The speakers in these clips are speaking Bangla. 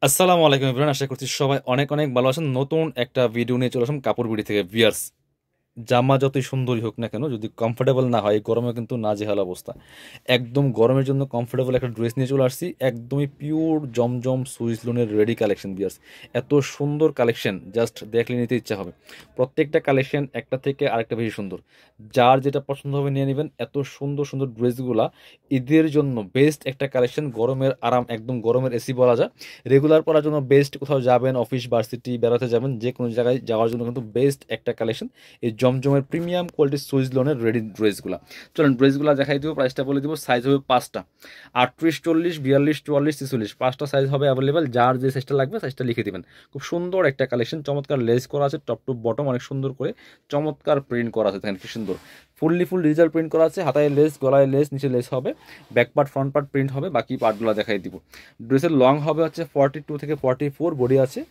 আসসালামু আলাইকুম এভরিওয়ান, আশা করছি সবাই অনেক অনেক ভালো আছেন। নতুন একটা ভিডিও নিয়ে চলে আসলাম কাপড় বিডি থেকে। ভিউয়ার্স, জামা যতই সুন্দরই হোক না কেন, যদি কমফোর্টেবল না হয়, এই গরমে কিন্তু নাজেহাল অবস্থা। একদম গরমের জন্য কমফোর্টেবল একটা ড্রেস নিয়ে চলে আসছি, একদমই পিওর জমজম সুইস লোনের রেডি কালেকশন। ভিউয়ার্স, এত সুন্দর কালেকশন, জাস্ট দেখলে নিতে ইচ্ছা হবে। প্রত্যেকটা কালেকশন একটা থেকে আরেকটা বেশি সুন্দর। যার যেটা পছন্দ হবে নিয়ে নেবেন। এত সুন্দর সুন্দর ড্রেসগুলা ঈদের জন্য বেস্ট একটা কালেকশন। গরমের আরাম, একদম গরমের এসি বলা যায়। রেগুলার পরার জন্য বেস্ট, কোথাও যাবেন, অফিস ভার্সিটি বেড়াতে যাবেন, যে কোনো জায়গায় যাওয়ার জন্য কিন্তু বেস্ট একটা কালেকশন এই জমজমের প্রিমিয়াম কোয়ালিটির সুইস লোনের রেডি ড্রেসগুলো। চলুন ড্রেসগুলো দেখাই দিব, প্রাইসটা বলে দিব। সাইজ হবে পাঁচটা, 38, 40, 42, 44, 46, পাঁচটা সাইজ হবে অ্যাভেলেবেল। যার যে সাইজটা লাগবে সাইজটা লিখে দিবেন। খুব সুন্দর একটা কালেকশন, চমৎকার লেস করা আছে, টপ টু বটম অনেক সুন্দর করে চমৎকার প্রিন্ট করা আছে। দেখেন কি সুন্দর, ফুল ডিজিটাল প্রিন্ট করা আছে। হাতায় লেস, গলায় লেস, নিচে লেস হবে, back part front part print হবে, বাকি পার্টগুলো দেখাই দিব। ড্রেসের লং হবে হচ্ছে 42 থেকে 44, বডি আছে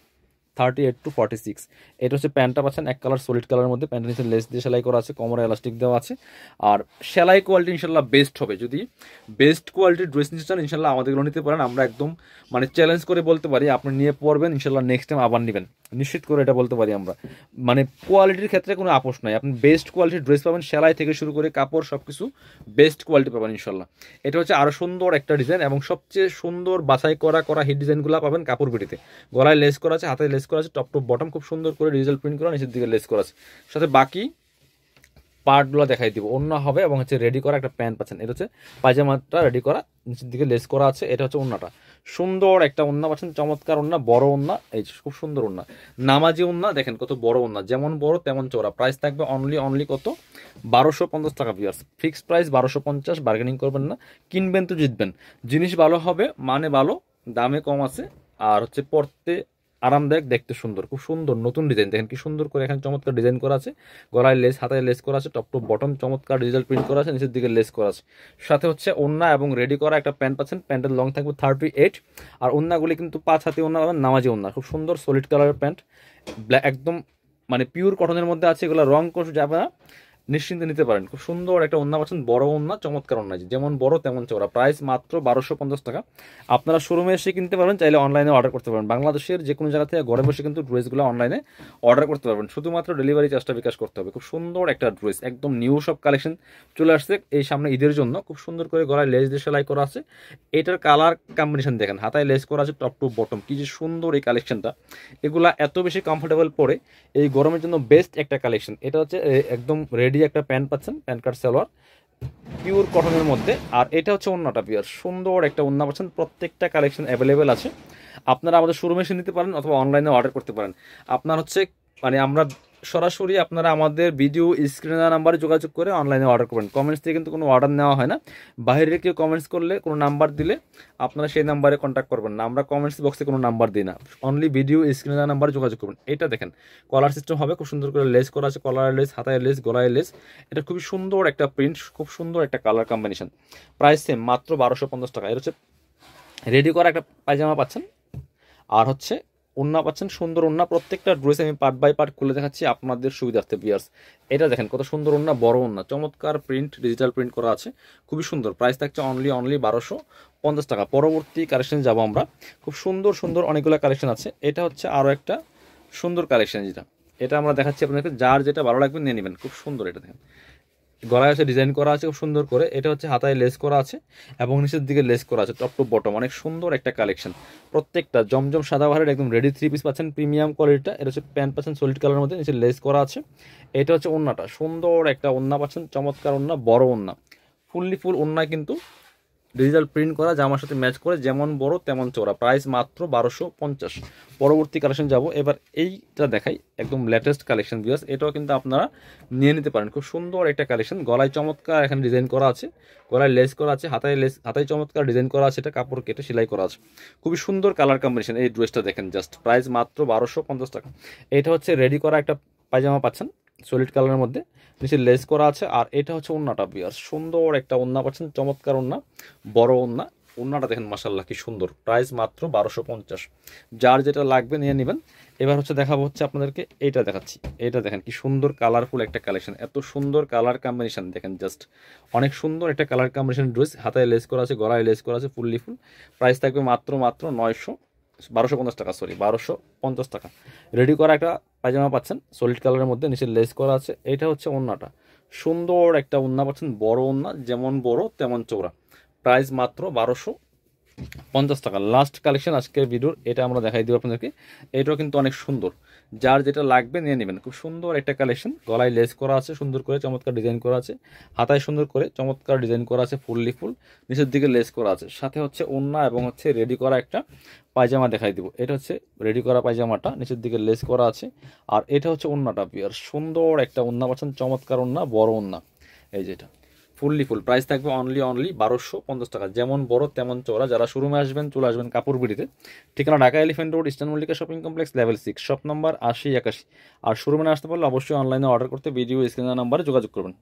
38 to 46। এটা হচ্ছে প্যান্টটা পাচ্ছেন এক কালার, সলিড কালারের মধ্যে। প্যান্টের নিচে লেস দিয়ে সেলাই করা আছে, কোমরে এলাস্টিক দেওয়া আছে। আর সেলাই কোয়ালিটি ইনশাল্লাহ বেস্ট হবে। যদি বেস্ট কোয়ালিটির ড্রেস নিতে চান ইনশাল্লাহ আমাদেরগুলো নিতে পারেন। আমরা একদম মানে চ্যালেঞ্জ করে বলতে পারি, আপনি নিয়ে পড়বেন ইনশাল্লাহ, নেক্সট টাইম আবার নেবেন, নিশ্চিত করে এটা বলতে পারি আমরা। মানে কোয়ালিটির ক্ষেত্রে কোনো আপোষ নাই, আপনি বেস্ট কোয়ালিটির ড্রেস পাবেন। সেলাই থেকে শুরু করে কাপড় সব কিছু বেস্ট কোয়ালিটি পাবেন ইনশাল্লাহ। এটা হচ্ছে আরও সুন্দর একটা ডিজাইন, এবং সবচেয়ে সুন্দর বাছাই করা হিট ডিজাইনগুলো পাবেন কাপড় বিটিতে। গলায় লেস করা আছে, হাতে লেস করা আছে, টপ টু বটম খুব সুন্দর করে ডিজিটাল প্রিন্ট করা, নিচের দিকে লেস করা আছে। সাথে বাকি পার্টগুলো দেখাই দিব। ওড়না হবে এবং হচ্ছে রেডি করা একটা প্যান্ট পাচ্ছেন। এটা হচ্ছে পায়জামাটা রেডি করা, নিচের দিকে লেস করা আছে। এটা হচ্ছে ওড়নাটা, সুন্দর একটা ওড়না পাচ্ছেন, চমৎকার ওড়না, বড় ওড়না, এই খুব সুন্দর ওড়না, নামাজি ওড়না। দেখেন কত বড় ওড়না, যেমন বড় তেমন চওড়া। প্রাইস থাকবে অনলি কত, 1250 টাকা। ভিউয়ার্স, ফিক্সড প্রাইস 1250, বার্গেনিং করবেন না। কিনবেন তো জিতবেন, জিনিস ভালো হবে মানে ভালো, দামে কম আছে, আর হচ্ছে পড়তে আরামদায়ক, দেখতে সুন্দর, খুব সুন্দর নতুন ডিজাইন। দেখেন কি সুন্দর করে এখানে চমৎকার ডিজাইন করা আছে। গলায় লেস, হাতায় লেস করা আছে, টপ টু বটম চমৎকার ডিজিটাল প্রিন্ট করা আছে, নিচের দিকে লেস করা আছে। সাথে হচ্ছে ওড়না এবং রেডি করা একটা প্যান্ট পাচ্ছেন। প্যান্টের লং থাকবে 38। আর ওড়নাগুলি কিন্তু 5 হাতি ওড়না পাবেন, নামাজি ওড়না, খুব সুন্দর সলিড কালারের প্যান্ট, ব্ল্যাক একদম মানে পিওর কটনের মধ্যে আছে। এগুলো রং কোষ যাবে না, নিশ্চিন্তে নিতে পারেন। খুব সুন্দর একটা ওড়না পাচ্ছেন, বড় ওড়না, চমৎকার ওড়না, যেমন বড় তেমন চওড়া। প্রাইস মাত্র 1250 টাকা। আপনারা শোরুমে এসে কিনতে পারবেন, চাইলে অনলাইনে অর্ডার করতে পারবেন। বাংলাদেশের যে কোনো জায়গা থেকে ঘরে বসে কিন্তু ড্রেসগুলো অনলাইনে অর্ডার করতে পারবেন, শুধুমাত্র ডেলিভারি চার্জটা বিকাশ করতে হবে। খুব সুন্দর একটা ড্রেস, একদম নিউ সব কালেকশন চলে আসছে এই সামনে ঈদের জন্য। খুব সুন্দর করে গলায় লেস দিয়ে সেলাই করা আছে। এটার কালার কম্বিনেশন দেখেন, হাতায় লেস করা আছে, টপ টু বটম, কি যে সুন্দর এই কালেকশনটা। এগুলা এত বেশি কমফোর্টেবল পরে, এই গরমের জন্য বেস্ট একটা কালেকশন। এটা হচ্ছে একদম রেডি একটা প্যান্ট পাচ্ছেন, প্যান্ট কাট সালোয়ার, পিওর কটনের মধ্যে। আর এটা হচ্ছে ওন্নাটা, পিওর সুন্দর একটা ওন্না পাচ্ছেন। প্রত্যেকটা কালেকশন অ্যাভেলেবেল আছে, আপনারা আমাদের শোরুমে এসে নিতে পারেন অথবা অনলাইনে অর্ডার করতে পারেন। আপনার হচ্ছে মানে আমরা সরাসরি আপনারা আমাদের ভিডিও স্ক্রিনে নাম্বারে যোগাযোগ করে অনলাইনে অর্ডার করবেন। কমেন্টস থেকে কিন্তু কোনো অর্ডার নেওয়া হয় না। বাইরে কেউ কমেন্টস করলে কোনো নাম্বার দিলে আপনারা সেই নাম্বারে কন্ট্যাক্ট করবেন না, আমরা কমেন্টস বক্সে কোনো নাম্বার দিই না। অনলি ভিডিও স্ক্রিনে নাম্বারে যোগাযোগ করবেন। এটা দেখেন কলার সিস্টেম হবে, খুব সুন্দর করে লেস করা আছে, কলার লেস, হাতায় লেস, গলায় লেস। এটা খুবই সুন্দর একটা প্রিন্ট, খুব সুন্দর একটা কালার কম্বিনেশন। প্রাইস সেম, মাত্র 1250 টাকা। এটা হচ্ছে রেডি করা একটা পায়জামা পাচ্ছেন, আর হচ্ছে ওড়না পাচ্ছেন, সুন্দর ওড়না। প্রত্যেকটা ড্রেস আমি পার্ট বাই পার্ট খুলে দেখাচ্ছি আপনাদের সুবিধার্থে ভিউয়ার্স। এটা দেখেন কত সুন্দর ওড়না, বড় ওড়না, চমৎকার প্রিন্ট, ডিজিটাল প্রিন্ট করা আছে, খুবই সুন্দর। প্রাইস থাকছে অনলি 1250 টাকা। পরবর্তী কালেকশনে যাব আমরা। খুব সুন্দর সুন্দর অনেকগুলো কালেকশন আছে। এটা হচ্ছে আরও একটা সুন্দর কালেকশন, যেটা এটা আমরা দেখাচ্ছি আপনাদেরকে। যার যেটা ভালো লাগবে নিয়ে নেবেন, খুব সুন্দর। এটা দেখেন গলায় হচ্ছে ডিজাইন করা আছে খুব সুন্দর করে। এটা হচ্ছে হাতায় লেস করা আছে এবং নিচের দিকে লেস করা আছে, টপ টু বটম, অনেক সুন্দর একটা কালেকশন। প্রত্যেকটা জমজম সাদা বাহারের একদম রেডি 3 পিস পাচ্ছেন, প্রিমিয়াম কোয়ালিটিটা। এটা হচ্ছে প্যান্ট পাচ্ছেন সলিড কালারের মধ্যে, নিচে লেস করা আছে। এটা হচ্ছে ওড়নাটা, সুন্দর একটা ওড়না পাচ্ছেন, চমৎকার ওড়না, বড় ওড়না, ফুল ওড়না কিন্তু ডিজিটাল প্রিন্ট করা, জামার সাথে ম্যাচ করে, যেমন বড় তেমন চওড়া। প্রাইস মাত্র 1250। পরবর্তী কালেকশন যাব। এবার এইটা দেখাই, একদম লেটেস্ট কালেকশন ভিউয়ার্স। এটাও কিন্তু আপনারা নিয়ে নিতে পারেন, খুব সুন্দর একটা কালেকশন। গলায় চমৎকার এখানে ডিজাইন করা আছে, গলায় লেস করা আছে, হাতায় চমৎকার ডিজাইন করা আছে, এটা কাপড় কেটে সেলাই করা আছে। খুবই সুন্দর কালার কম্বিনেশন। এই ড্রেসটা দেখেন জাস্ট, প্রাইস মাত্র 1250 টাকা। এটা হচ্ছে রেডি করা একটা পায়জামা পাচ্ছেন সলিড কালারের মধ্যে, নিচে লেস করা আছে। আর এটা হচ্ছে ওন্নাটা ভিউয়ার্স, সুন্দর একটা ওন্না পাচ্ছেন, চমৎকার ওন্না, বড় ওন্না। ওন্নাটা দেখেন মাশাআল্লাহ কি সুন্দর। প্রাইস মাত্র 1250। যার যেটা লাগবে নিয়ে নেবেন। এবার হচ্ছে দেখাবো হচ্ছে আপনাদেরকে, এইটা দেখাচ্ছি। এটা দেখেন কি সুন্দর কালারফুল একটা কালেকশন, এত সুন্দর কালার কম্বিনেশন দেখেন জাস্ট, অনেক সুন্দর একটা কালার কম্বিনেশন ড্রেস। হাতায় লেস করা আছে, গলায় লেস করা আছে, ফুল। প্রাইস থাকবে মাত্র 900 1250 টাকা, সরি 1250 টাকা। রেডি করা একটা পায়জামা পাচ্ছেন সলিড কালারের মধ্যে, নিচে লেস করা আছে। এটা হচ্ছে ওড়নাটা, সুন্দর একটা ওড়না পাচ্ছেন, বড় ওড়না, যেমন বড় তেমন চওড়া। প্রাইস মাত্র 1250 টাকা। লাস্ট কালেকশন আজকের ভিডিওর, এটা আমরা দেখাই দিব আপনাদেরকে। এটাও কিন্তু অনেক সুন্দর, যার যেটা লাগবে নিয়ে নেবেন। খুব সুন্দর একটা কালেকশন, গলায় লেস করা আছে, সুন্দর করে চমৎকার ডিজাইন করা আছে, হাতায় সুন্দর করে চমৎকার ডিজাইন করা আছে, ফুললি ফুল, নিচের দিকে লেস করা আছে, সাথে হচ্ছে ওড়না এবং হচ্ছে রেডি করা একটা পায়জামা দেখাই দিব। এটা হচ্ছে রেডি করা পায়জামাটা, নিচের দিকে লেস করা আছে। আর এটা হচ্ছে ওড়নাটা, আর সুন্দর একটা ওড়না পাচ্ছেন, চমৎকার ওড়না, বড় ওড়না, এই যেটা ফুললি ফুল। প্রাইস থাকবে অনলি 1250 টাকা, যেমন বড় তেমন চওড়া। যারা শোরুমে আসবেন চলে আসবেন কাপড়বিড়িতে, ঠিকানা Dhaka elephant road, eastern Mallika shopping complex, level 6, shop number 8081। আর শোরুমে আসতে পারলে অবশ্যই অনলাইনে অর্ডার করতে ভিডিও স্ক্রিনের নাম্বারে যোগাযোগ করবেন।